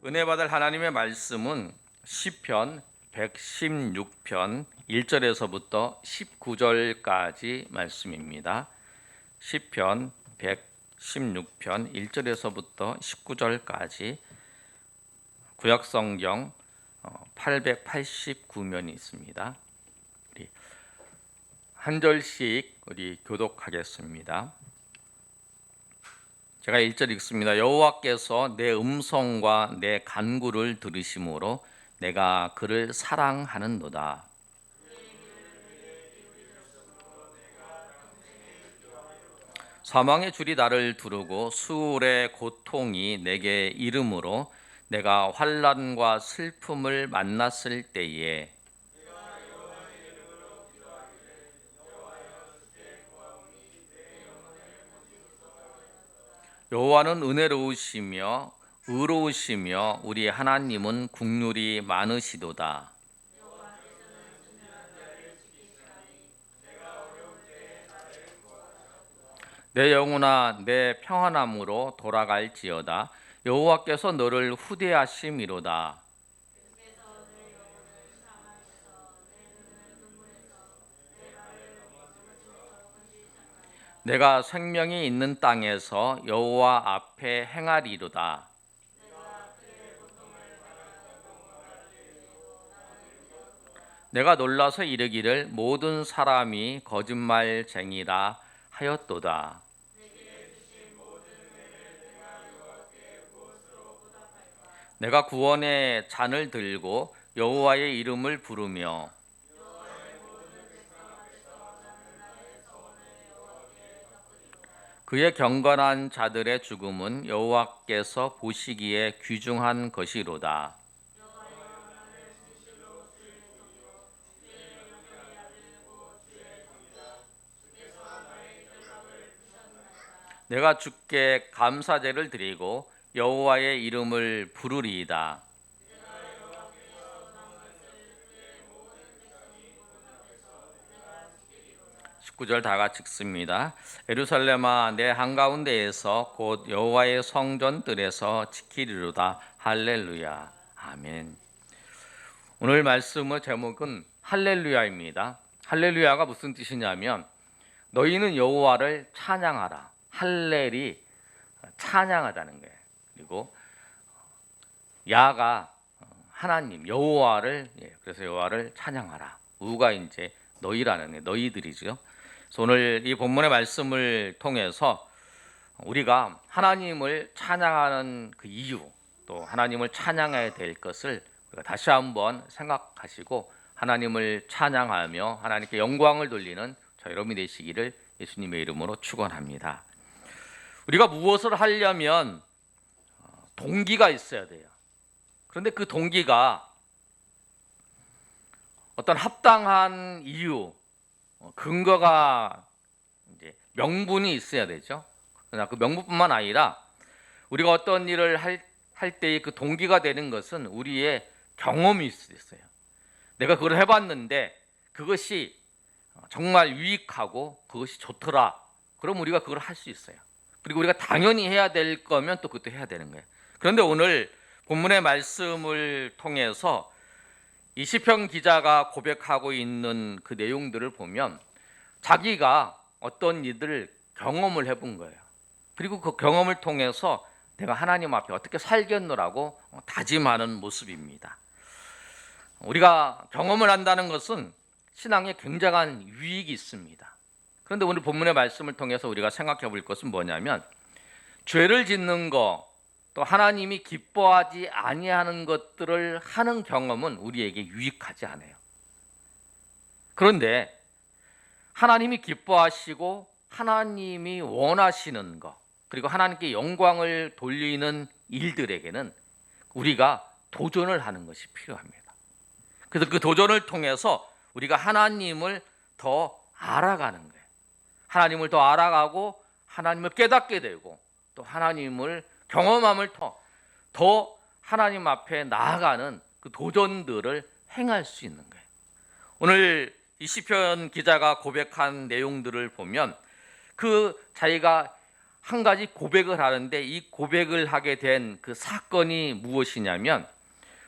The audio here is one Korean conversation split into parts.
은혜 받을 하나님의 말씀은 시편 116편 1절에서부터 19절까지 말씀입니다. 시편 116편 1절에서부터 19절까지 구약성경 889면이 있습니다. 우리 한 절씩 우리 교독하겠습니다. 제가 1절 읽습니다. 여호와께서 내 음성과 내 간구를 들으심으로 내가 그를 사랑하는도다. 사망의 줄이 나를 두르고 수울의 고통이 내게 이름으로 내가 환난과 슬픔을 만났을 때에 여호와는 은혜로우시며 의로우시며 우리 하나님은 국률이 많으시도다. 내 영혼아 내 평안함으로 돌아갈지어다. 여호와께서 너를 후대하심이로다. 내가 생명이 있는 땅에서 여호와 앞에 행하리로다. 내가 놀라서 이르기를 모든 사람이 거짓말쟁이라 하였도다. 내가 구원의 잔을 들고 여호와의 이름을 부르며 그의 경건한 자들의 죽음은 여호와께서 보시기에 귀중한 것이로다. 내가 주께 감사제를 드리고 여호와의 이름을 부르리이다. 구절 다 같이 읽습니다. 예루살렘아 내 한가운데에서 곧 여호와의 성전들에서 지키리로다. 할렐루야. 아멘. 오늘 말씀의 제목은 할렐루야입니다. 할렐루야가 무슨 뜻이냐면 너희는 여호와를 찬양하라. 할렐이 찬양하다는 거예요. 그리고 야가 하나님 여호와를 그래서 여호와를 찬양하라. 우가 이제 너희라는 너희들이죠. 그래서 오늘 이 본문의 말씀을 통해서 우리가 하나님을 찬양하는 그 이유 또 하나님을 찬양해야 될 것을 우리가 다시 한번 생각하시고 하나님을 찬양하며 하나님께 영광을 돌리는 저 여러분이 되시기를 예수님의 이름으로 축원합니다. 우리가 무엇을 하려면 동기가 있어야 돼요. 그런데 그 동기가 어떤 합당한 이유, 근거가 이제 명분이 있어야 되죠. 그러나 그 명분뿐만 아니라 우리가 어떤 일을 할 때의 그 동기가 되는 것은 우리의 경험이 있어요. 내가 그걸 해봤는데 그것이 정말 유익하고 그것이 좋더라. 그럼 우리가 그걸 할 수 있어요. 그리고 우리가 당연히 해야 될 거면 또 그것도 해야 되는 거예요. 그런데 오늘 본문의 말씀을 통해서 이 시편 기자가 고백하고 있는 그 내용들을 보면 자기가 어떤 일들을 경험을 해본 거예요. 그리고 그 경험을 통해서 내가 하나님 앞에 어떻게 살겠노라고 다짐하는 모습입니다. 우리가 경험을 한다는 것은 신앙에 굉장한 유익이 있습니다. 그런데 오늘 본문의 말씀을 통해서 우리가 생각해 볼 것은 뭐냐면 죄를 짓는 것 또 하나님이 기뻐하지 아니하는 것들을 하는 경험은 우리에게 유익하지 않아요. 그런데 하나님이 기뻐하시고 하나님이 원하시는 것 그리고 하나님께 영광을 돌리는 일들에게는 우리가 도전을 하는 것이 필요합니다. 그래서 그 도전을 통해서 우리가 하나님을 더 알아가는 거예요. 하나님을 더 알아가고 하나님을 깨닫게 되고 또 하나님을 경험함을 더 하나님 앞에 나아가는 그 도전들을 행할 수 있는 거예요. 오늘 이 시편 기자가 고백한 내용들을 보면 그 자기가 한 가지 고백을 하는데 이 고백을 하게 된 그 사건이 무엇이냐면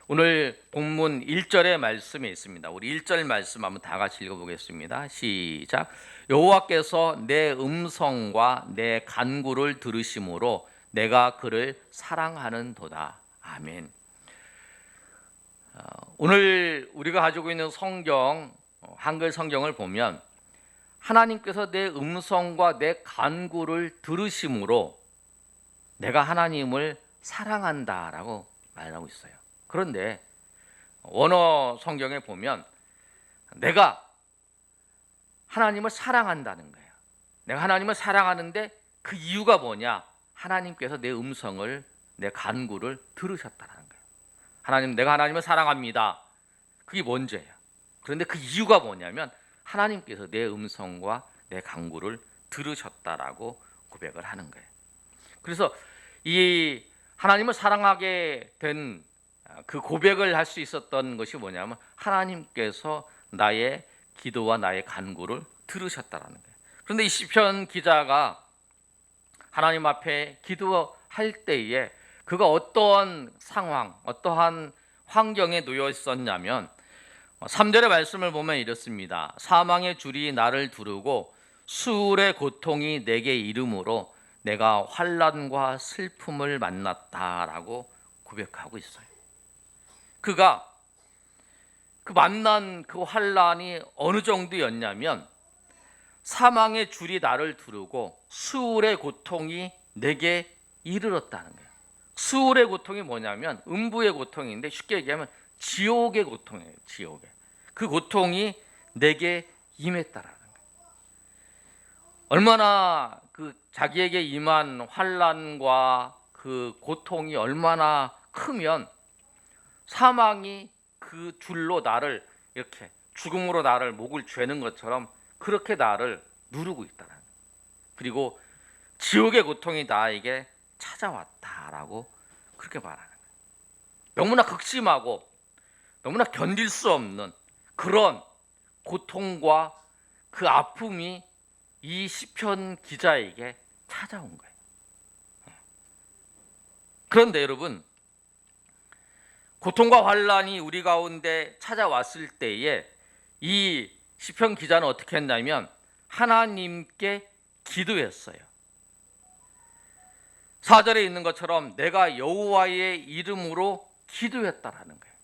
오늘 본문 1절의 말씀에 있습니다. 우리 1절 말씀 한번 다 같이 읽어보겠습니다. 시작. 여호와께서 내 음성과 내 간구를 들으심으로 내가 그를 사랑하는도다. 아멘. 오늘 우리가 가지고 있는 성경, 한글 성경을 보면 하나님께서 내 음성과 내 간구를 들으심으로 내가 하나님을 사랑한다라고 말하고 있어요. 그런데 원어 성경에 보면 내가 하나님을 사랑한다는 거예요. 내가 하나님을 사랑하는데 그 이유가 뭐냐? 하나님께서 내 음성을, 내 간구를 들으셨다는 거예요. 하나님, 내가 하나님을 사랑합니다. 그게 먼저예요. 그런데 그 이유가 뭐냐면 하나님께서 내 음성과 내 간구를 들으셨다라고 고백을 하는 거예요. 그래서 이 하나님을 사랑하게 된 그 고백을 할 수 있었던 것이 뭐냐면 하나님께서 나의 기도와 나의 간구를 들으셨다라는 거예요. 그런데 이 시편 기자가 하나님 앞에 기도할 때에 그가 어떠한 상황, 어떠한 환경에 놓여 있었냐면 3절의 말씀을 보면 이렇습니다. 사망의 줄이 나를 두르고 수울의 고통이 내게 이름으로 내가 환난과 슬픔을 만났다라고 고백하고 있어요. 그가 그 만난 그 환난이 어느 정도였냐면 사망의 줄이 나를 두르고 수울의 고통이 내게 이르렀다는 거예요. 수울의 고통이 뭐냐면 음부의 고통인데 쉽게 얘기하면 지옥의 고통이에요. 지옥의. 그 고통이 내게 임했다라는 거예요. 얼마나 그 자기에게 임한 환난과 그 고통이 얼마나 크면 사망이 그 줄로 나를 이렇게 죽음으로 나를 목을 죄는 것처럼 그렇게 나를 누르고 있다는 거예요. 그리고 지옥의 고통이 나에게 찾아왔다라고 그렇게 말하는 거예요. 너무나 극심하고 너무나 견딜 수 없는 그런 고통과 그 아픔이 이 시편 기자에게 찾아온 거예요. 그런데 여러분, 고통과 환난이 우리 가운데 찾아왔을 때에 이 시편 기자는 어떻게 했냐면 하나님께 기도했어요. 4절에 있는 것처럼 내가 여호와의 이름으로 기도했다라는 거예요.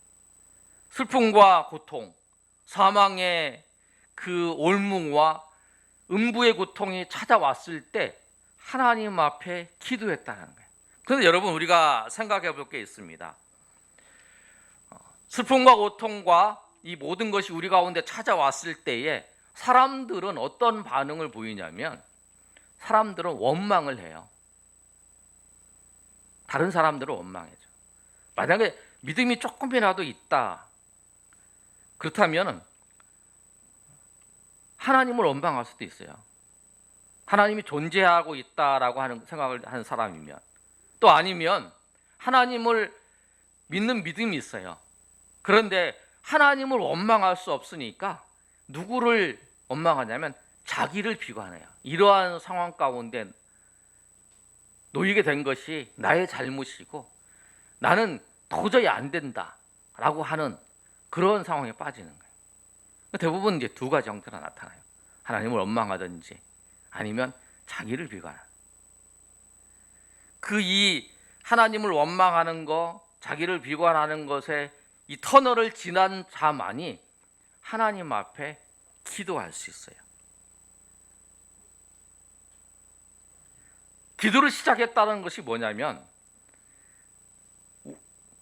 슬픔과 고통, 사망의 그 올무와 음부의 고통이 찾아왔을 때 하나님 앞에 기도했다는 거예요. 그런데 여러분, 우리가 생각해 볼 게 있습니다. 슬픔과 고통과 이 모든 것이 우리 가운데 찾아왔을 때에 사람들은 어떤 반응을 보이냐면 사람들은 원망을 해요. 다른 사람들은 원망해죠. 만약에 믿음이 조금이라도 있다, 그렇다면 하나님을 원망할 수도 있어요. 하나님이 존재하고 있다라고 하는 생각을 하는 사람이면, 또 아니면 하나님을 믿는 믿음이 있어요. 그런데 하나님을 원망할 수 없으니까 누구를 원망하냐면 자기를 비관해요. 이러한 상황 가운데 놓이게 된 것이 나의 잘못이고 나는 도저히 안 된다라고 하는 그런 상황에 빠지는 거예요. 대부분 이제 두 가지 형태가 나타나요. 하나님을 원망하든지 아니면 자기를 비관하는. 그 이 하나님을 원망하는 거, 자기를 비관하는 것에 이 터널을 지난 자만이 하나님 앞에 기도할 수 있어요. 기도를 시작했다는 것이 뭐냐면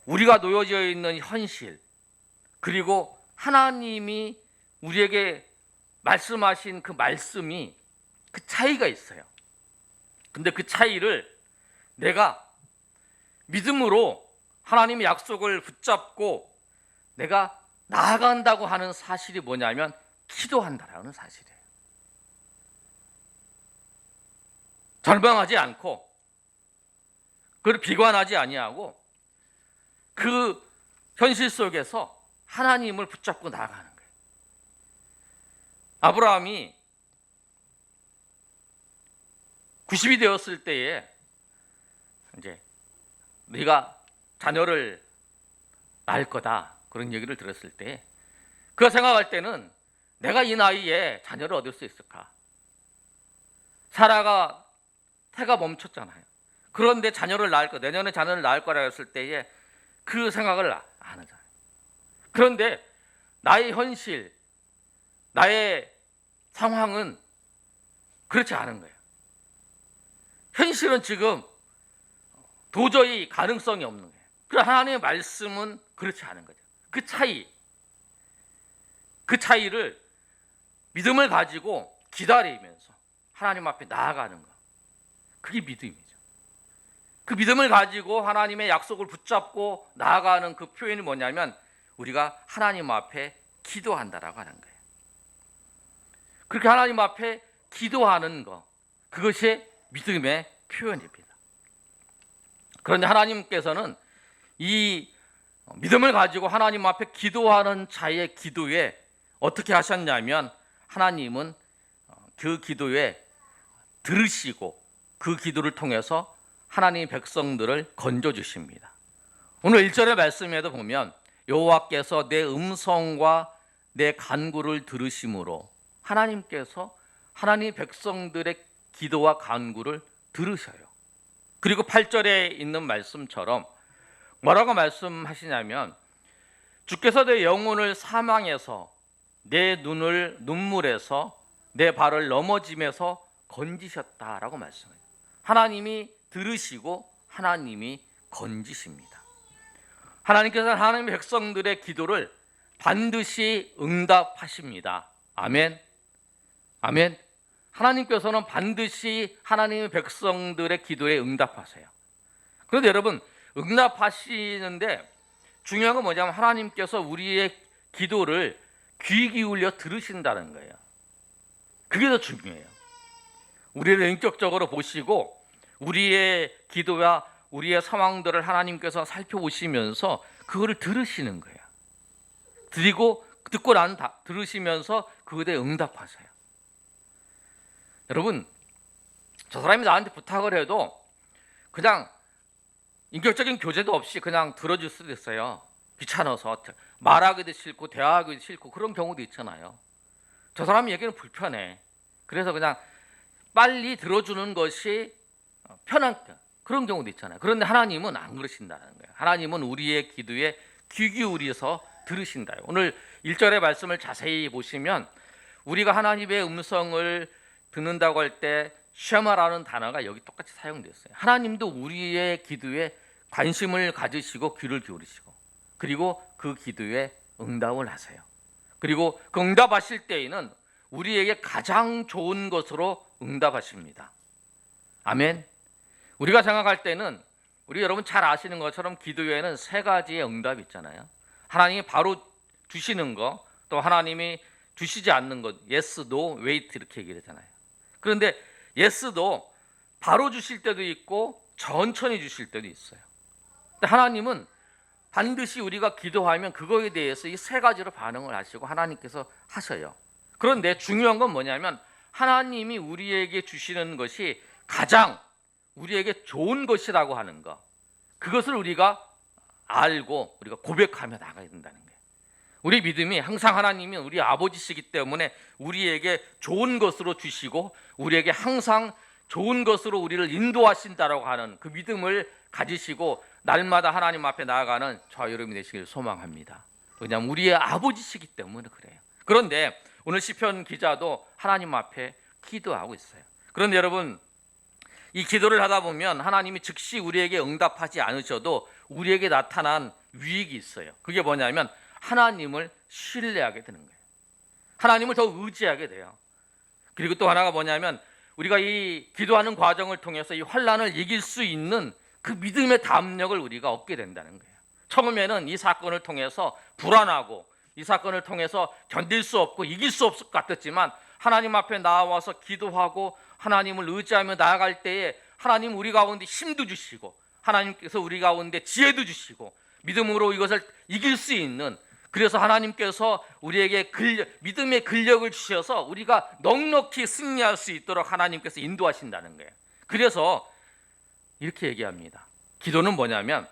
우리가 놓여져 있는 현실, 그리고 하나님이 우리에게 말씀하신 그 말씀이 그 차이가 있어요. 근데 그 차이를 내가 믿음으로 하나님의 약속을 붙잡고 내가 나아간다고 하는 사실이 뭐냐면 기도한다라는 사실이에요. 절망하지 않고 그를 비관하지 아니하고 그 현실 속에서 하나님을 붙잡고 나아가는 거예요. 아브라함이 90이 되었을 때에 이제 네가 자녀를 낳을 거다, 그런 얘기를 들었을 때 그가 생각할 때는 내가 이 나이에 자녀를 얻을 수 있을까? 사라가 태가 멈췄잖아요. 그런데 자녀를 낳을 거, 내년에 자녀를 낳을 거라 했을 때에 그 생각을 안 하잖아요. 그런데 나의 현실, 나의 상황은 그렇지 않은 거예요. 현실은 지금 도저히 가능성이 없는 거예요. 그러나 하나님의 말씀은 그렇지 않은 거죠. 그 차이를 믿음을 가지고 기다리면서 하나님 앞에 나아가는 것, 그게 믿음이죠. 그 믿음을 가지고 하나님의 약속을 붙잡고 나아가는 그 표현이 뭐냐면 우리가 하나님 앞에 기도한다라고 하는 거예요. 그렇게 하나님 앞에 기도하는 것, 그것이 믿음의 표현입니다. 그런데 하나님께서는 이 믿음을 가지고 하나님 앞에 기도하는 자의 기도에 어떻게 하셨냐면 하나님은 그 기도에 들으시고 그 기도를 통해서 하나님의 백성들을 건져주십니다. 오늘 1절의 말씀에도 보면 여호와께서 내 음성과 내 간구를 들으심으로 하나님께서 하나님의 백성들의 기도와 간구를 들으셔요. 그리고 8절에 있는 말씀처럼 뭐라고 말씀하시냐면 주께서 내 영혼을 사망에서 내 눈을 눈물에서 내 발을 넘어짐에서 건지셨다라고 말씀해요. 하나님이 들으시고 하나님이 건지십니다. 하나님께서는 하나님의 백성들의 기도를 반드시 응답하십니다. 아멘. 아멘. 하나님께서는 반드시 하나님의 백성들의 기도에 응답하세요. 그런데 여러분, 응답하시는데 중요한 건 뭐냐면 하나님께서 우리의 기도를 귀 기울여 들으신다는 거예요. 그게 더 중요해요. 우리를 인격적으로 보시고 우리의 기도와 우리의 상황들을 하나님께서 살펴보시면서 그거를 들으시는 거예요. 듣고 난 들으시면서 그것에 응답하세요. 여러분, 저 사람이 나한테 부탁을 해도 그냥 인격적인 교제도 없이 그냥 들어줄 수도 있어요. 귀찮아서 말하기도 싫고 대화하기도 싫고 그런 경우도 있잖아요. 저 사람 얘기는 불편해. 그래서 그냥 빨리 들어주는 것이 편한 그런 경우도 있잖아요. 그런데 하나님은 안 그러신다는 거예요. 하나님은 우리의 기도에 귀 기울여서 들으신다요. 오늘 1절의 말씀을 자세히 보시면 우리가 하나님의 음성을 듣는다고 할 때 쉐마라는 단어가 여기 똑같이 사용됐어요. 하나님도 우리의 기도에 관심을 가지시고 귀를 기울이시고 그리고 그 기도에 응답을 하세요. 그리고 그 응답하실 때에는 우리에게 가장 좋은 것으로 응답하십니다. 아멘. 우리가 생각할 때는 우리 여러분 잘 아시는 것처럼 기도에는 세 가지의 응답이 있잖아요. 하나님이 바로 주시는 거, 또 하나님이 주시지 않는 것, yes, no, wait 이렇게 얘기를 하잖아요. 그런데 yes도 바로 주실 때도 있고 천천히 주실 때도 있어요. 근데 하나님은 반드시 우리가 기도하면 그거에 대해서 이 세 가지로 반응을 하시고 하나님께서 하셔요. 그런데 중요한 건 뭐냐면 하나님이 우리에게 주시는 것이 가장 우리에게 좋은 것이라고 하는 것, 그것을 우리가 알고 우리가 고백하며 나가야 된다는 거예요. 우리 믿음이 항상 하나님이 우리 아버지시기 때문에 우리에게 좋은 것으로 주시고 우리에게 항상 좋은 것으로 우리를 인도하신다라고 하는 그 믿음을 가지시고 날마다 하나님 앞에 나아가는 저와 여러분이 되시길 소망합니다. 왜냐하면 우리의 아버지시기 때문에 그래요. 그런데 오늘 시편 기자도 하나님 앞에 기도하고 있어요. 그런데 여러분, 이 기도를 하다 보면 하나님이 즉시 우리에게 응답하지 않으셔도 우리에게 나타난 유익이 있어요. 그게 뭐냐면 하나님을 신뢰하게 되는 거예요. 하나님을 더 의지하게 돼요. 그리고 또 하나가 뭐냐면 우리가 이 기도하는 과정을 통해서 이 환난을 이길 수 있는 그 믿음의 담력을 우리가 얻게 된다는 거예요. 처음에는 이 사건을 통해서 불안하고 이 사건을 통해서 견딜 수 없고 이길 수 없을 것 같았지만 하나님 앞에 나와서 기도하고 하나님을 의지하며 나아갈 때에 하나님 우리 가운데 힘도 주시고 하나님께서 우리 가운데 지혜도 주시고 믿음으로 이것을 이길 수 있는, 그래서 하나님께서 우리에게 믿음의 근력을 주셔서 우리가 넉넉히 승리할 수 있도록 하나님께서 인도하신다는 거예요. 그래서 이렇게 얘기합니다. 기도는 뭐냐면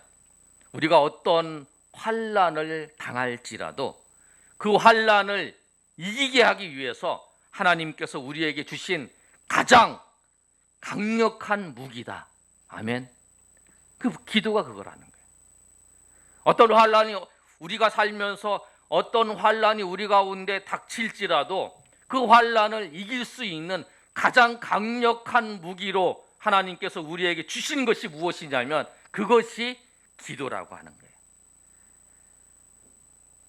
우리가 어떤 환난을 당할지라도 그 환난을 이기게 하기 위해서 하나님께서 우리에게 주신 가장 강력한 무기다. 아멘. 그 기도가 그거라는 거예요. 어떤 환난이 우리가 살면서 어떤 환난이 우리 가운데 닥칠지라도 그 환난을 이길 수 있는 가장 강력한 무기로 하나님께서 우리에게 주신 것이 무엇이냐면 그것이 기도라고 하는 거예요.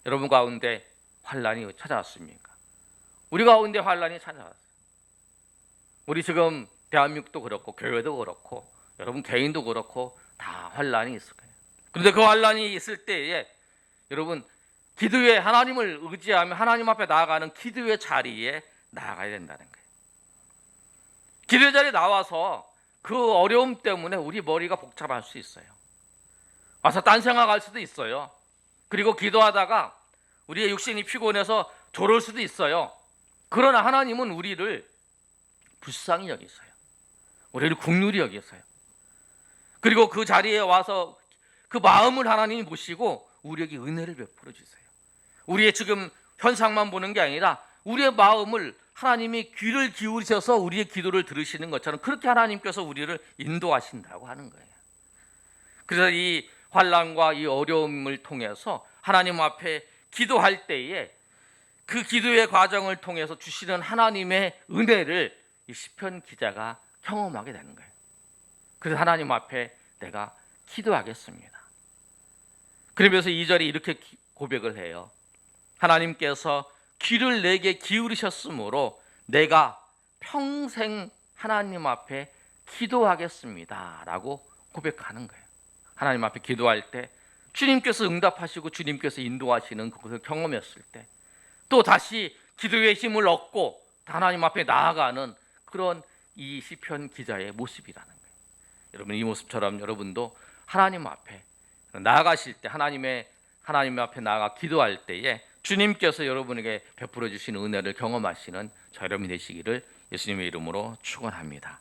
여러분 가운데 환난이 찾아왔습니까? 우리 가운데 환난이 찾아왔어요. 우리 지금 대한민국도 그렇고 교회도 그렇고 여러분 개인도 그렇고 다 환난이 있을 거예요. 그런데 그 환난이 있을 때에 여러분 기도의 하나님을 의지하며 하나님 앞에 나아가는 기도의 자리에 나아가야 된다는 거예요. 기도의 자리에 나와서 그 어려움 때문에 우리 머리가 복잡할 수 있어요. 와서 딴 생각할 수도 있어요. 그리고 기도하다가 우리의 육신이 피곤해서 졸을 수도 있어요. 그러나 하나님은 우리를 불쌍히 여기세요. 우리를 긍휼히 여기세요. 그리고 그 자리에 와서 그 마음을 하나님이 보시고 우리에게 은혜를 베풀어 주세요. 우리의 지금 현상만 보는 게 아니라 우리의 마음을 하나님이 귀를 기울이셔서 우리의 기도를 들으시는 것처럼 그렇게 하나님께서 우리를 인도하신다고 하는 거예요. 그래서 이 환난과 이 어려움을 통해서 하나님 앞에 기도할 때에 그 기도의 과정을 통해서 주시는 하나님의 은혜를 이 시편 기자가 경험하게 되는 거예요. 그래서 하나님 앞에 내가 기도하겠습니다. 그러면서 2절에 이렇게 고백을 해요. 하나님께서 귀를 내게 기울이셨으므로 내가 평생 하나님 앞에 기도하겠습니다 라고 고백하는 거예요. 하나님 앞에 기도할 때 주님께서 응답하시고 주님께서 인도하시는 그것을 경험했을 때 또 다시 기도의 힘을 얻고 하나님 앞에 나아가는 그런 이 시편 기자의 모습이라는 거예요. 여러분 이 모습처럼 여러분도 하나님 앞에 나아가실 때 하나님 앞에 나아가 기도할 때에 주님께서 여러분에게 베풀어 주신 은혜를 경험하시는 저 여러분이 되시기를 예수님의 이름으로 축원합니다.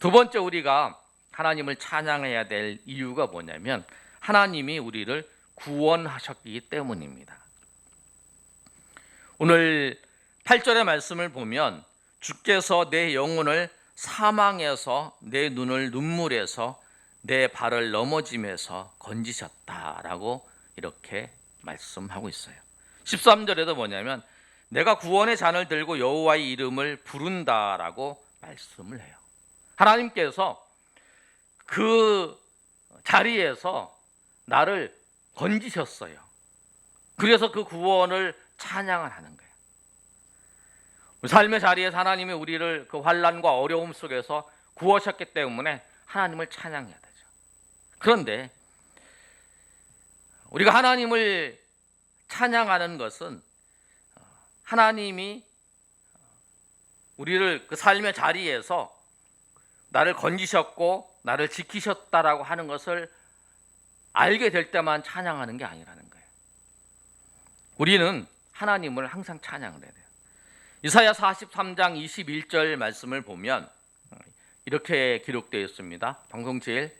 두 번째 우리가 하나님을 찬양해야 될 이유가 뭐냐면 하나님이 우리를 구원하셨기 때문입니다. 오늘 8절의 말씀을 보면 주께서 내 영혼을 사망에서 내 눈을 눈물에서 내 발을 넘어짐에서 건지셨다라고 이렇게 말씀하고 있어요. 13절에도 뭐냐면 내가 구원의 잔을 들고 여호와의 이름을 부른다라고 말씀을 해요. 하나님께서 그 자리에서 나를 건지셨어요. 그래서 그 구원을 찬양을 하는 거예요. 삶의 자리에서 하나님이 우리를 그 환난과 어려움 속에서 구하셨기 때문에 하나님을 찬양해야 되죠. 그런데 우리가 하나님을 찬양하는 것은 하나님이 우리를 그 삶의 자리에서 나를 건지셨고 나를 지키셨다라고 하는 것을 알게 될 때만 찬양하는 게 아니라는 거예요. 우리는 하나님을 항상 찬양을 해야 돼요. 이사야 43장 21절 말씀을 보면 이렇게 기록되어 있습니다. 방송제일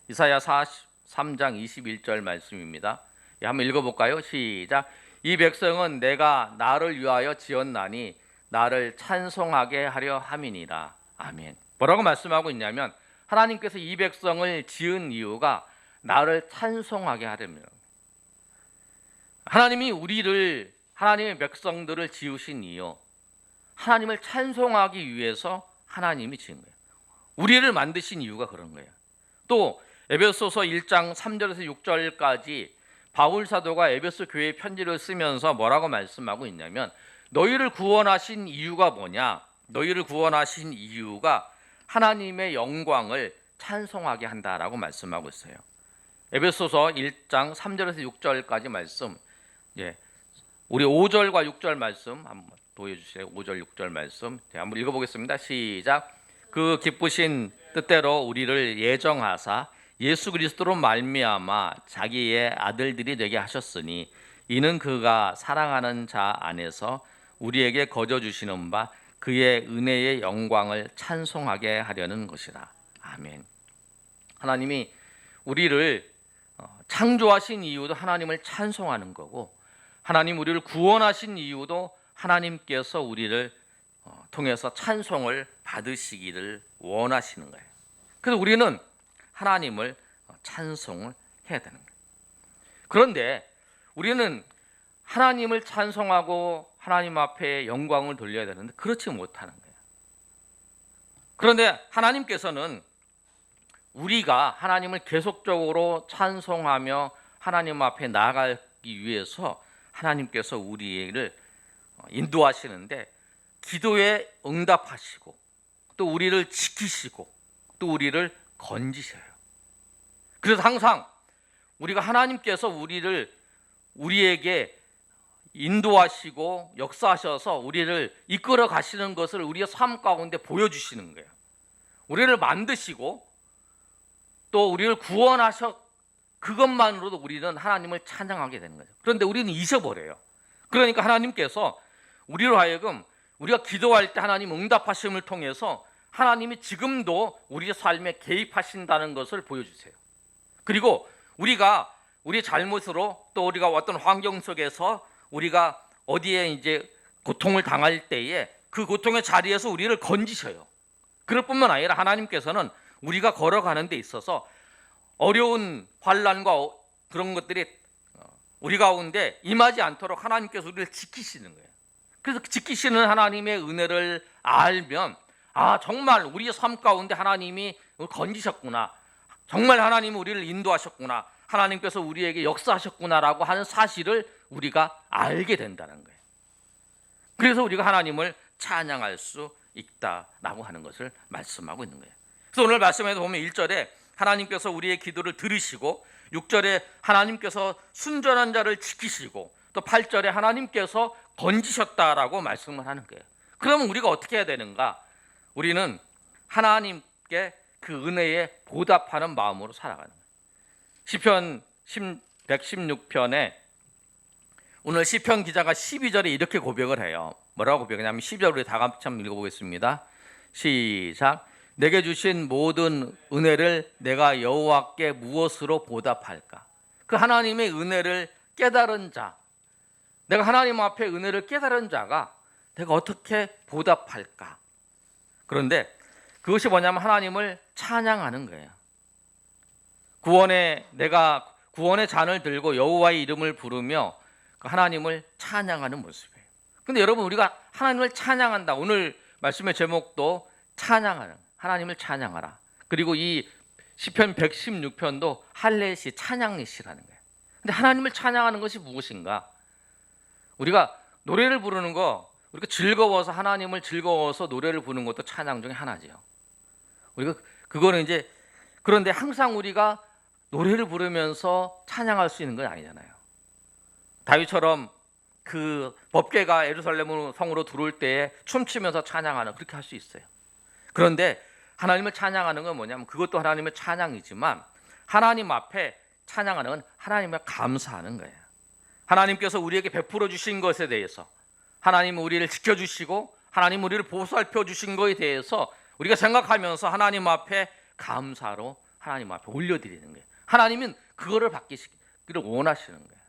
이사야 43장 21절 말씀입니다. 한번 읽어볼까요? 시작. 이 백성은 내가 나를 위하여 지었나니 나를 찬송하게 하려 함이니라. 아멘. 뭐라고 말씀하고 있냐면 하나님께서 이 백성을 지은 이유가 나를 찬송하게 하려면 하나님이 하나님의 백성들을 지으신 이유 하나님을 찬송하기 위해서 하나님이 지은 거예요. 우리를 만드신 이유가 그런 거예요. 또 에베소서 1장 3절에서 6절까지 바울 사도가 에베소 교회에 편지를 쓰면서 뭐라고 말씀하고 있냐면 너희를 구원하신 이유가 뭐냐? 너희를 구원하신 이유가 하나님의 영광을 찬송하게 한다라고 말씀하고 있어요. 에베소서 1장 3절에서 6절까지 말씀, 우리 5절과 6절 말씀 한번 보여주세요. 5절 6절 말씀 한번 읽어보겠습니다. 시작. 그 기쁘신 뜻대로 우리를 예정하사 예수 그리스도로 말미암아 자기의 아들들이 되게 하셨으니 이는 그가 사랑하는 자 안에서 우리에게 거저 주시는 바 그의 은혜의 영광을 찬송하게 하려는 것이라. 아멘. 하나님이 우리를 창조하신 이유도 하나님을 찬송하는 거고, 하나님 우리를 구원하신 이유도 하나님께서 우리를 통해서 찬송을 받으시기를 원하시는 거예요. 그래서 우리는 하나님을 찬송을 해야 되는 거예요. 그런데 우리는 하나님을 찬송하고 하나님 앞에 영광을 돌려야 되는데 그렇지 못하는 거예요. 그런데 하나님께서는 우리가 하나님을 계속적으로 찬송하며 하나님 앞에 나아가기 위해서 하나님께서 우리를 인도하시는데, 기도에 응답하시고 또 우리를 지키시고 또 우리를 건지셔요. 그래서 항상 우리가 하나님께서 우리에게 인도하시고 역사하셔서 우리를 이끌어 가시는 것을 우리의 삶 가운데 보여주시는 거예요. 우리를 만드시고 또 우리를 구원하셔, 그것만으로도 우리는 하나님을 찬양하게 되는 거죠. 그런데 우리는 잊어버려요. 그러니까 하나님께서 우리로 하여금 우리가 기도할 때 하나님 응답하심을 통해서 하나님이 지금도 우리의 삶에 개입하신다는 것을 보여주세요. 그리고 우리가 우리 잘못으로 또 우리가 어떤 환경 속에서 우리가 어디에 이제 고통을 당할 때에 그 고통의 자리에서 우리를 건지셔요. 그럴 뿐만 아니라 하나님께서는 우리가 걸어가는 데 있어서 어려운 환난과 그런 것들이 우리 가운데 임하지 않도록 하나님께서 우리를 지키시는 거예요. 그래서 지키시는 하나님의 은혜를 알면, 아, 정말 우리의 삶 가운데 하나님이 건지셨구나, 정말 하나님이 우리를 인도하셨구나, 하나님께서 우리에게 역사하셨구나라고 하는 사실을 우리가 알게 된다는 거예요. 그래서 우리가 하나님을 찬양할 수 있다라고 하는 것을 말씀하고 있는 거예요. 그래서 오늘 말씀에도 보면 1절에 하나님께서 우리의 기도를 들으시고, 6절에 하나님께서 순전한 자를 지키시고, 또 8절에 하나님께서 건지셨다라고 말씀을 하는 거예요. 그러면 우리가 어떻게 해야 되는가? 우리는 하나님께 그 은혜에 보답하는 마음으로 살아가는 거예요. 시편 116편에 오늘 시편 기자가 12절에 이렇게 고백을 해요. 뭐라고 고백하냐면 12절 우리 다 같이 한번 읽어보겠습니다. 시작. 내게 주신 모든 은혜를 내가 여호와께 무엇으로 보답할까? 그 하나님의 은혜를 깨달은 자, 내가 하나님 앞에 은혜를 깨달은 자가 내가 어떻게 보답할까? 그런데 그것이 뭐냐면 하나님을 찬양하는 거예요. 내가 구원의 잔을 들고 여호와의 이름을 부르며 하나님을 찬양하는 모습이에요. 근데 여러분, 우리가 하나님을 찬양한다. 오늘 말씀의 제목도 찬양하는, 하나님을 찬양하라. 그리고 이 시편 116편도 할례시, 찬양시라는 거예요. 근데 하나님을 찬양하는 것이 무엇인가? 우리가 노래를 부르는 거, 우리가 즐거워서, 하나님을 즐거워서 노래를 부르는 것도 찬양 중에 하나지요. 우리가 그거는 이제, 그런데 항상 우리가 노래를 부르면서 찬양할 수 있는 건 아니잖아요. 다윗처럼 그 법궤가 예루살렘 성으로 들어올 때에 춤추면서 찬양하는, 그렇게 할 수 있어요. 그런데 하나님을 찬양하는 건 뭐냐면 그것도 하나님의 찬양이지만, 하나님 앞에 찬양하는 건 하나님을 감사하는 거예요. 하나님께서 우리에게 베풀어 주신 것에 대해서, 하나님은 우리를 지켜주시고 하나님 우리를 보살펴 주신 것에 대해서 우리가 생각하면서 하나님 앞에 감사로 하나님 앞에 올려드리는 거예요. 하나님은 그거를 받기를 원하시는 거예요.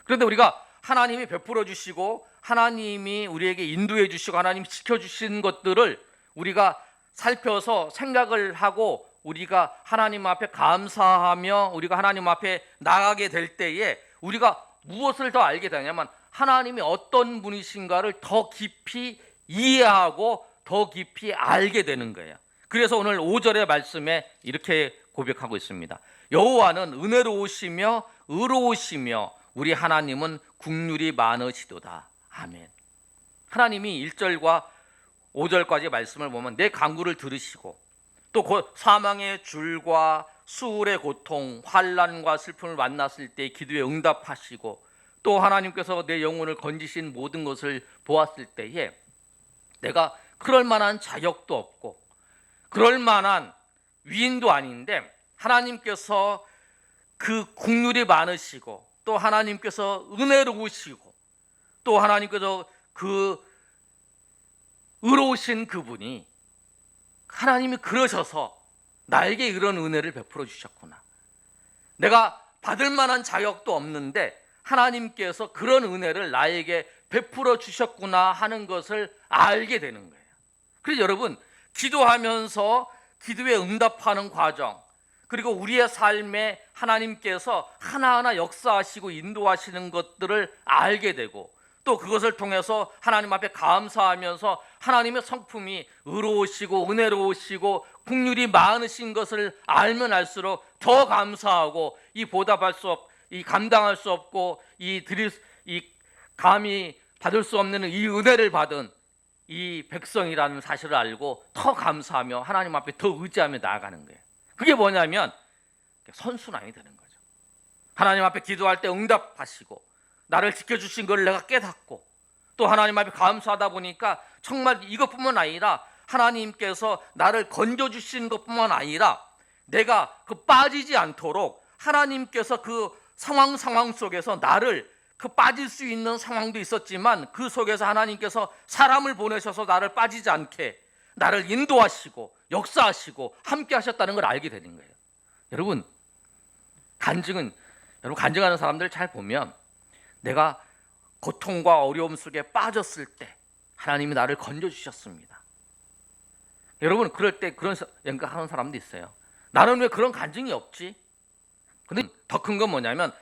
그런데 우리가 하나님이 베풀어 주시고 하나님이 우리에게 인도해 주시고 하나님이 지켜주신 것들을 우리가 살펴서 생각을 하고 우리가 하나님 앞에 감사하며 우리가 하나님 앞에 나가게 될 때에 우리가 무엇을 더 알게 되냐면 하나님이 어떤 분이신가를 더 깊이 이해하고 더 깊이 알게 되는 거예요. 그래서 오늘 5절의 말씀에 이렇게 고백하고 있습니다. 여호와는 은혜로우시며 의로우시며 우리 하나님은 국률이 많으시도다. 아멘. 하나님이 1절과 5절까지 말씀을 보면 내 간구를 들으시고 또 사망의 줄과 수울의 고통, 환난과 슬픔을 만났을 때 기도에 응답하시고 또 하나님께서 내 영혼을 건지신 모든 것을 보았을 때에 내가 그럴 만한 자격도 없고 그럴 만한 위인도 아닌데 하나님께서 그 국률이 많으시고 또 하나님께서 은혜로우시고 또 하나님께서 그 의로우신 그분이 하나님이 그러셔서 나에게 이런 은혜를 베풀어 주셨구나. 내가 받을 만한 자격도 없는데 하나님께서 그런 은혜를 나에게 베풀어 주셨구나 하는 것을 알게 되는 거예요. 그래서 여러분, 기도하면서 기도에 응답하는 과정, 그리고 우리의 삶에 하나님께서 하나하나 역사하시고 인도하시는 것들을 알게 되고, 또 그것을 통해서 하나님 앞에 감사하면서 하나님의 성품이 의로우시고 은혜로우시고 긍휼이 많으신 것을 알면 알수록 더 감사하고, 이 보답할 수 없, 이 감당할 수 없고 이 감히 받을 수 없는 이 은혜를 받은 이 백성이라는 사실을 알고 더 감사하며 하나님 앞에 더 의지하며 나아가는 거예요. 그게 뭐냐면 선순환이 되는 거죠. 하나님 앞에 기도할 때 응답하시고 나를 지켜주신 걸 내가 깨닫고, 또 하나님 앞에 감사하다 보니까 정말 이것뿐만 아니라 하나님께서 나를 건져주신 것뿐만 아니라 내가 빠지지 않도록 하나님께서 그 상황 속에서 나를 빠질 수 있는 상황도 있었지만 그 속에서 하나님께서 사람을 보내셔서 나를 빠지지 않게 나를 인도하시고 역사하시고 함께 하셨다는 걸 알게 되는 거예요. 여러분, 간증하는 사람들 잘 보면 내가 고통과 어려움 속에 빠졌을 때 하나님이 나를 건져주셨습니다. 여러분, 그럴 때 그런 생각하는 사람도 있어요. 나는 왜 그런 간증이 없지? 근데 더 큰 건 뭐냐면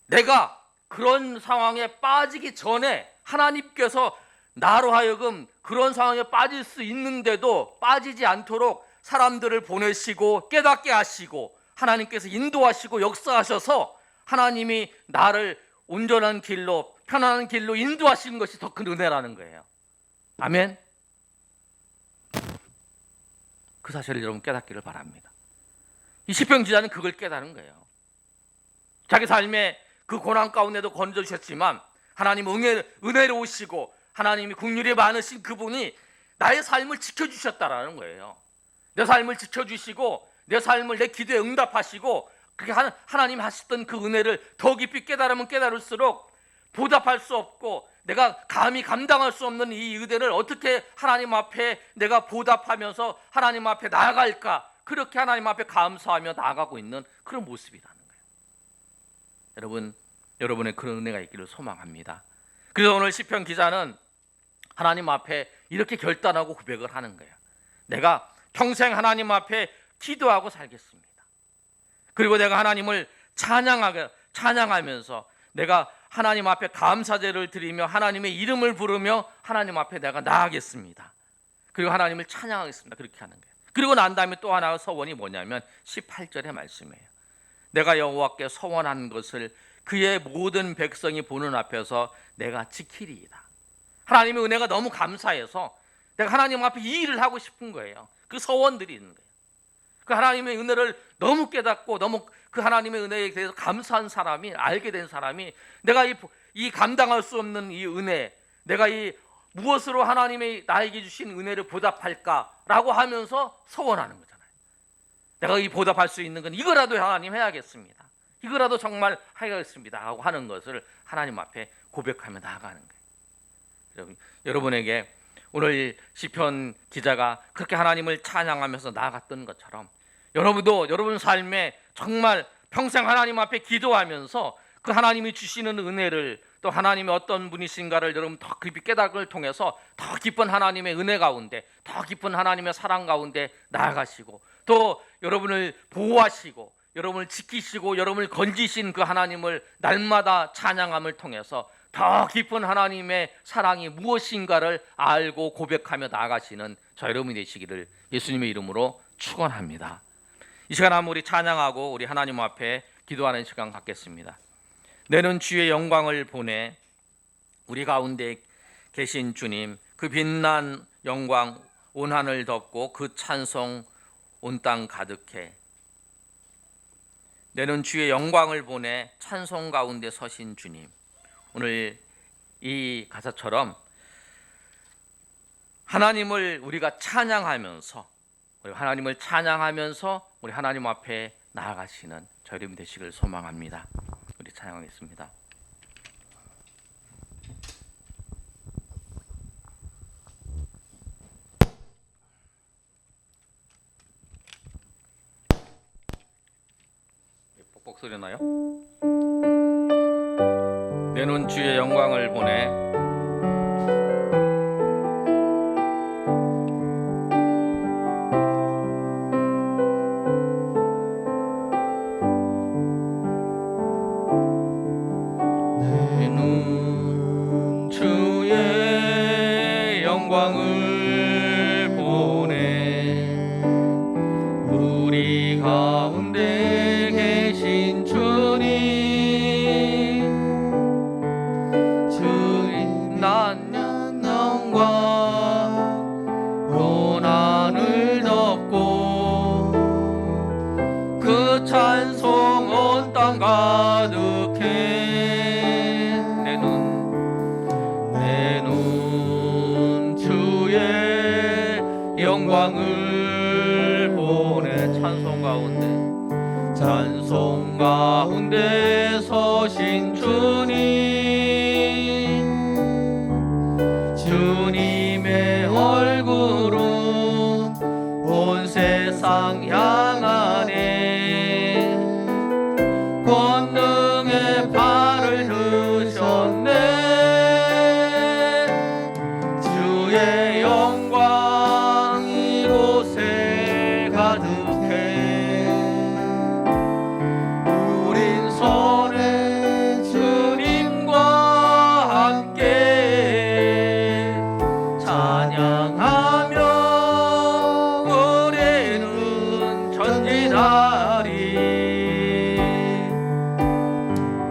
내가 그런 상황에 빠지기 전에 하나님께서 나로 하여금 그런 상황에 빠질 수 있는데도 빠지지 않도록 사람들을 보내시고 깨닫게 하시고 하나님께서 인도하시고 역사하셔서 하나님이 나를 온전한 길로, 편안한 길로 인도하시는 것이 더 큰 은혜라는 거예요. 아멘. 그 사실을 여러분 깨닫기를 바랍니다. 이 시편 기자는 그걸 깨달은 거예요. 자기 삶에 그 고난 가운데도 건져주셨지만 하나님 은혜로우시고 하나님이 긍휼이 많으신 그분이 나의 삶을 지켜주셨다라는 거예요. 내 삶을 지켜주시고 내 삶을, 내 기도에 응답하시고, 그렇게 하나님 하셨던 그 은혜를 더 깊이 깨달으면 깨달을수록 보답할 수 없고 내가 감히 감당할 수 없는 이 은혜를 어떻게 하나님 앞에 내가 보답하면서 하나님 앞에 나아갈까, 그렇게 하나님 앞에 감사하며 나아가고 있는 그런 모습이라는 거예요. 여러분, 여러분의 그런 은혜가 있기를 소망합니다. 그래서 오늘 시편 기자는 하나님 앞에 이렇게 결단하고 고백을 하는 거예요. 내가 평생 하나님 앞에 기도하고 살겠습니다. 그리고 내가 하나님을 찬양하면서 내가 하나님 앞에 감사제를 드리며 하나님의 이름을 부르며 하나님 앞에 내가 나아가겠습니다. 그리고 하나님을 찬양하겠습니다. 그렇게 하는 거예요. 그리고 난 다음에 또 하나의 서원이 뭐냐면 18절의 말씀이에요. 내가 여호와께 서원한 것을 그의 모든 백성이 보는 앞에서 내가 지키리이다. 하나님의 은혜가 너무 감사해서 내가 하나님 앞에 이 일을 하고 싶은 거예요. 그 서원들이 있는 거예요. 그 하나님의 은혜를 너무 깨닫고 너무 그 하나님의 은혜에 대해서 감사한 사람이, 알게 된 사람이 내가 이 감당할 수 없는 이 은혜, 내가 이 무엇으로 하나님의 나에게 주신 은혜를 보답할까라고 하면서 서원하는 거잖아요. 내가 이 보답할 수 있는 건 이거라도 하나님 해야겠습니다. 이거라도 정말 하겠습니다 하고 하는 것을 하나님 앞에 고백하며 나아가는 거예요. 여러분에게 오늘 시편 기자가 그렇게 하나님을 찬양하면서 나아갔던 것처럼 여러분도 여러분 삶에 정말 평생 하나님 앞에 기도하면서 그 하나님이 주시는 은혜를, 또 하나님이 어떤 분이신가를 여러분 더 깊이 깨닫음을 통해서 더 깊은 하나님의 은혜 가운데, 더 깊은 하나님의 사랑 가운데 나아가시고, 또 여러분을 보호하시고 여러분을 지키시고 여러분을 건지신 그 하나님을 날마다 찬양함을 통해서 더 깊은 하나님의 사랑이 무엇인가를 알고 고백하며 나아가시는 저 여러분이 되시기를 예수님의 이름으로 축원합니다. 이 시간 한번 우리 찬양하고 우리 하나님 앞에 기도하는 시간 갖겠습니다. 내는 주의 영광을 보내 우리 가운데 계신 주님, 그 빛난 영광 온 하늘 덮고 그 찬송 온 땅 가득해. 내는 주의 영광을 보내 찬송 가운데 서신 주님, 오늘 이 가사처럼 하나님을 우리가 찬양하면서 우리 하나님 앞에 나아가시는 저 여러분 되시길 소망합니다. 우리 찬양하겠습니다. 소리 나요? 내 눈 주의 영광을 보내. 내 눈 주의 영광을 보내. 우리 가운데 계신 주님, 주인 난 영광 고난을 덮고 그 찬송 온 땅 가득해. 내 눈 주의 영광을 보내. 찬송 가운데 서신 주님, 주님의 얼굴은 온 세상 향하네. 권능의 발을 드셨네. 주의 영광 이곳에 가득해. 우린 손에 주님과 함께 찬양하며 우리는 전진하리.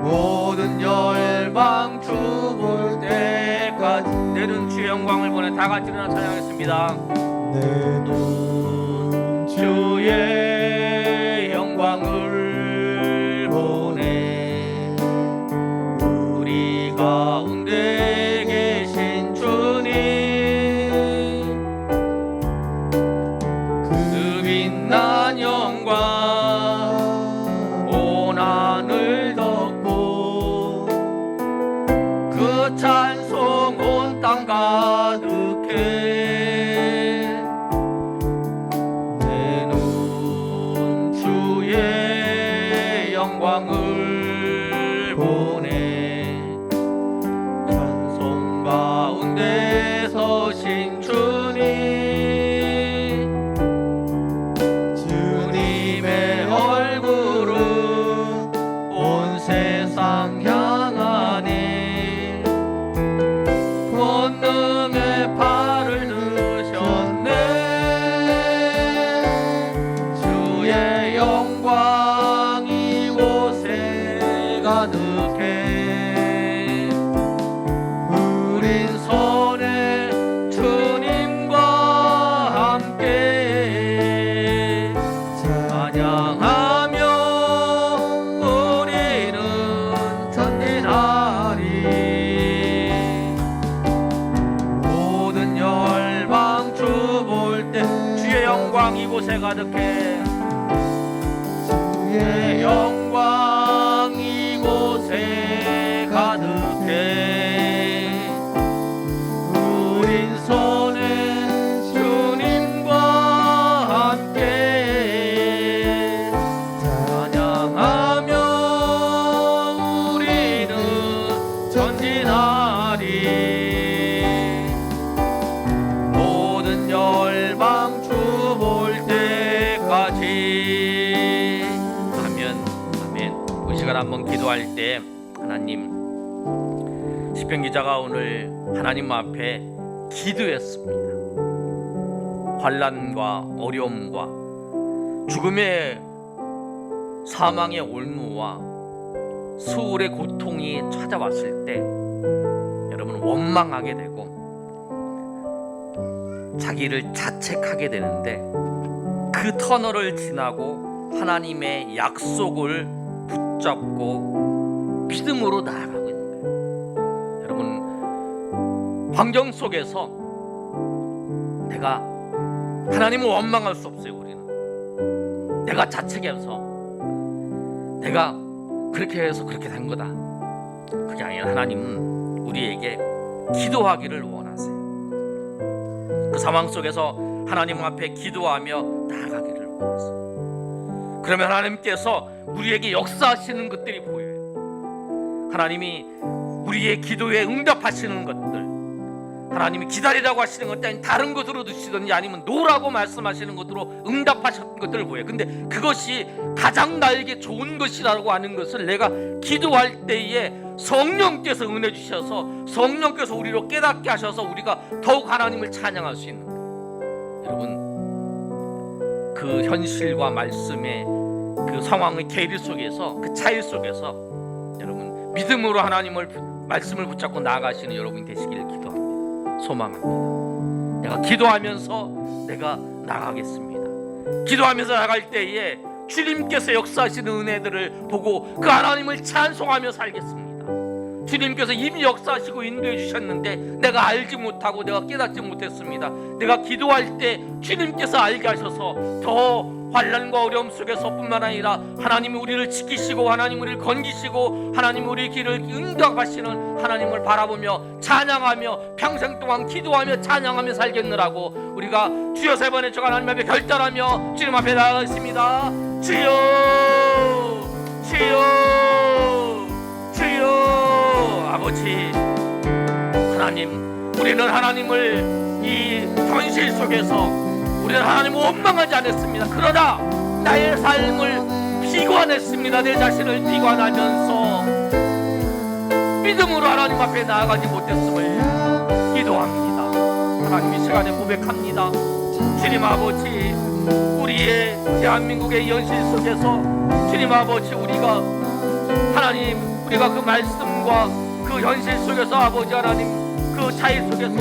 모든 열방 주 볼 때까지. 내 눈 주의 영광을 보내. 다 같이 일어나 찬양하겠습니다. 내 눈 주의 영광을 보내. 우리 가운데 계신 주님, 그 빛난 영광 온 하늘 덮고 그 찬송 온 땅 가득해. 내 눈 주의 영광을 보내. 찬송 가운데 서신 주님, 주님의 얼굴은 온 세상 향하네. 권능의 발을 드셨네. 주의 영광 이곳에 가득해. 우린 손에 주님과 함께 찬양하며 우리는 전진하리. 모든 열방 주 볼 때 주의 영광 이곳에 가득해. 주의 영광 이곳에 가득해. 우린 손에 주님과 함께 찬양하며 우리는 전진하리. 모든 열방 주 볼 때까지. 아멘. 아멘. 이 시간 한번 기도할 때 하나님, 시편 기자가 오늘 하나님 앞에 기도했습니다. 환난과 어려움과 죽음의 사망의 올무와 수울의 고통이 찾아왔을 때 여러분 원망하게 되고 자기를 자책하게 되는데, 그 터널을 지나고 하나님의 약속을 붙잡고 믿음으로 나아가고 있는 거예요. 여러분, 환경 속에서 내가 하나님을 원망할 수 없어요. 우리는 내가 자책해서 내가 그렇게 해서 그렇게 된 거다, 그게 아니라 하나님은 우리에게 기도하기를 원하세요. 그 상황 속에서 하나님 앞에 기도하며 나아가기를 원하세요. 그러면 하나님께서 우리에게 역사하시는 것들이 보여요. 하나님이 우리의 기도에 응답하시는 것들, 하나님이 기다리라고 하시는 것이 아닌 다른 것으로 드시든지 아니면 노라고 말씀하시는 것으로 응답하셨던 것들을 보여요. 근데 그것이 가장 나에게 좋은 것이라고 하는 것을 내가 기도할 때에 성령께서 은혜 주셔서 성령께서 우리로 깨닫게 하셔서 우리가 더욱 하나님을 찬양할 수 있는 거예요. 여러분, 그 현실과 말씀의 그 상황의 괴리 속에서, 그 차이 속에서 여러분 믿음으로 하나님을 말씀을 붙잡고 나아가시는 여러분이 되시기를 기도합니다. 소망합니다. 내가 기도하면서 내가 나가겠습니다. 기도하면서 나갈 때에 주님께서 역사하시는 은혜들을 보고 그 하나님을 찬송하며 살겠습니다. 주님께서 이미 역사하시고 인도해 주셨는데 내가 알지 못하고 내가 깨닫지 못했습니다. 내가 기도할 때 주님께서 알게 하셔서 더 환난과 어려움 속에서 뿐만 아니라 하나님이 우리를 지키시고 하나님이 우리를 건기시고 하나님이 우리의 길을 응답하시는 하나님을 바라보며 찬양하며 평생 동안 기도하며 찬양하며 살겠느라고 우리가 주여 세 번의 저 하나님 앞에 결단하며 주님 앞에 나가겠습니다. 주여 주여 주여. 아버지 하나님, 우리는 하나님을 이 현실 속에서 우리는 하나님을 원망하지 않았습니다. 그러나 나의 삶을 비관했습니다. 내 자신을 비관하면서 믿음으로 하나님 앞에 나아가지 못했음을 기도합니다. 하나님 이 시간에 고백합니다. 주님 아버지, 우리의 대한민국의 현실 속에서 주님 아버지, 우리가 하나님, 우리가 그 말씀과 그 현실 속에서 아버지 하나님 그 차이 속에서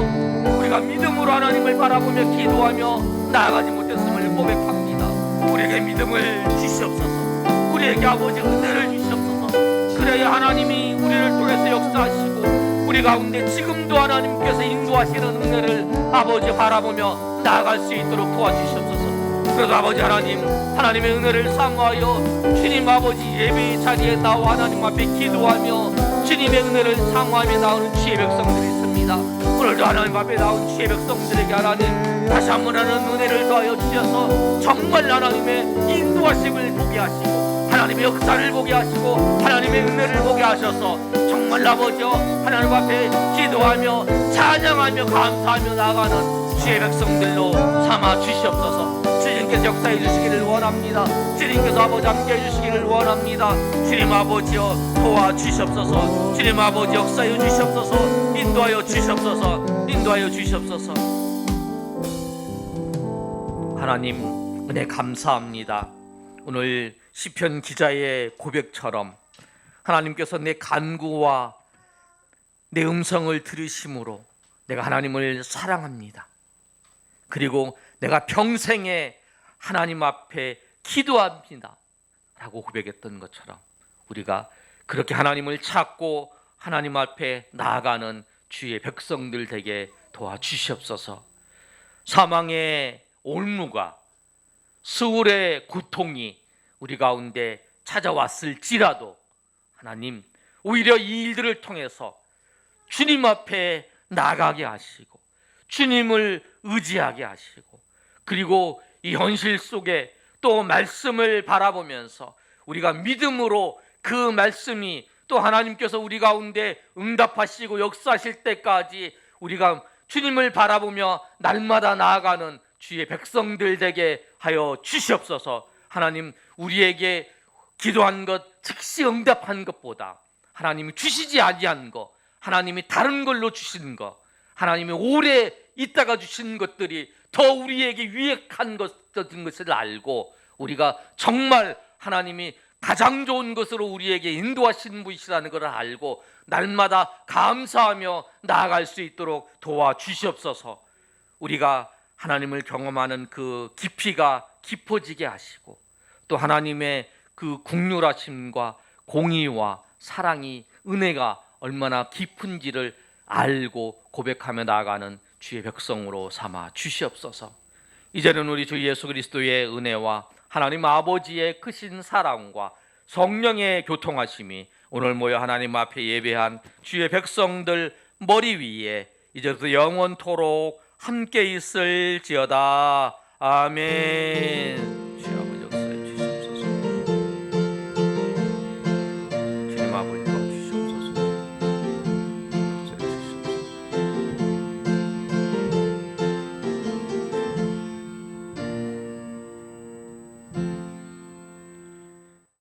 우리가 믿음으로 하나님을 바라보며 기도하며 나아가지 못했음을 고백합니다. 우리에게 믿음을 주시옵소서. 우리에게 아버지 은혜를 주시옵소서. 그래야 하나님이 우리를 통해서 역사하시고 우리 가운데 지금도 하나님께서 인도하시는 은혜를 아버지 바라보며 나아갈 수 있도록 도와주시옵소서. 그래서 아버지 하나님, 하나님의 은혜를 사모하여 주님 아버지 예배의 자리에 나와 하나님 앞에 기도하며 주님의 은혜를 사모하며 나오는 주의 백성들이 있습니다. 오늘도 하나님 앞에 나온 주의 백성들에게 하나님 다시 한번 하나님 은혜를 더하여 주셔서 정말 하나님의 인도하심을 보게 하시고 하나님의 역사를 보게 하시고 하나님의 은혜를 보게 하셔서 정말 아버지여 하나님 앞에 기도하며 찬양하며 감사하며 나아가는 주의 백성들로 삼아 주시옵소서. 주님께서 역사해 주시기를 원합니다. 주님께서 아버지 함께 해주시기를 원합니다. 주님 아버지여 도와주시옵소서. 주님 아버지 역사해 주시옵소서. 인도하여 주시옵소서. 인도하여 주시옵소서. 하나님 은혜 감사합니다. 오늘 시편 기자의 고백처럼 하나님께서 내 간구와 내 음성을 들으심으로 내가 하나님을 사랑합니다. 그리고 내가 평생에 하나님 앞에 기도합니다 라고 고백했던 것처럼 우리가 그렇게 하나님을 찾고 하나님 앞에 나아가는 주의 백성들 되게 도와주시옵소서. 사망의 올무가 수울의 고통이 우리 가운데 찾아왔을지라도 하나님 오히려 이 일들을 통해서 주님 앞에 나가게 하시고 주님을 의지하게 하시고 그리고 이 현실 속에 또 말씀을 바라보면서 우리가 믿음으로 그 말씀이 또 하나님께서 우리 가운데 응답하시고 역사하실 때까지 우리가 주님을 바라보며 날마다 나아가는 주의 백성들 되게 하여 주시옵소서. 하나님 우리에게 기도한 것 즉시 응답한 것보다 하나님이 주시지 아니한 것, 하나님이 다른 걸로 주시는 것, 하나님이 오래 있다가 주신 것들이 더 우리에게 유익한 것을 알고 우리가 정말 하나님이 가장 좋은 것으로 우리에게 인도하시는 분이시라는 것을 알고 날마다 감사하며 나아갈 수 있도록 도와주시옵소서. 우리가 하나님을 경험하는 그 깊이가 깊어지게 하시고 또 하나님의 그 국률하심과 공의와 사랑이 은혜가 얼마나 깊은지를 알고 고백하며 나아가는 주의 백성으로 삼아 주시옵소서. 이제는 우리 주 예수 그리스도의 은혜와 하나님 아버지의 크신 사랑과 성령의 교통하심이 오늘 모여 하나님 앞에 예배한 주의 백성들 머리 위에 이제부터 영원토록 함께 있을지어다. 아멘.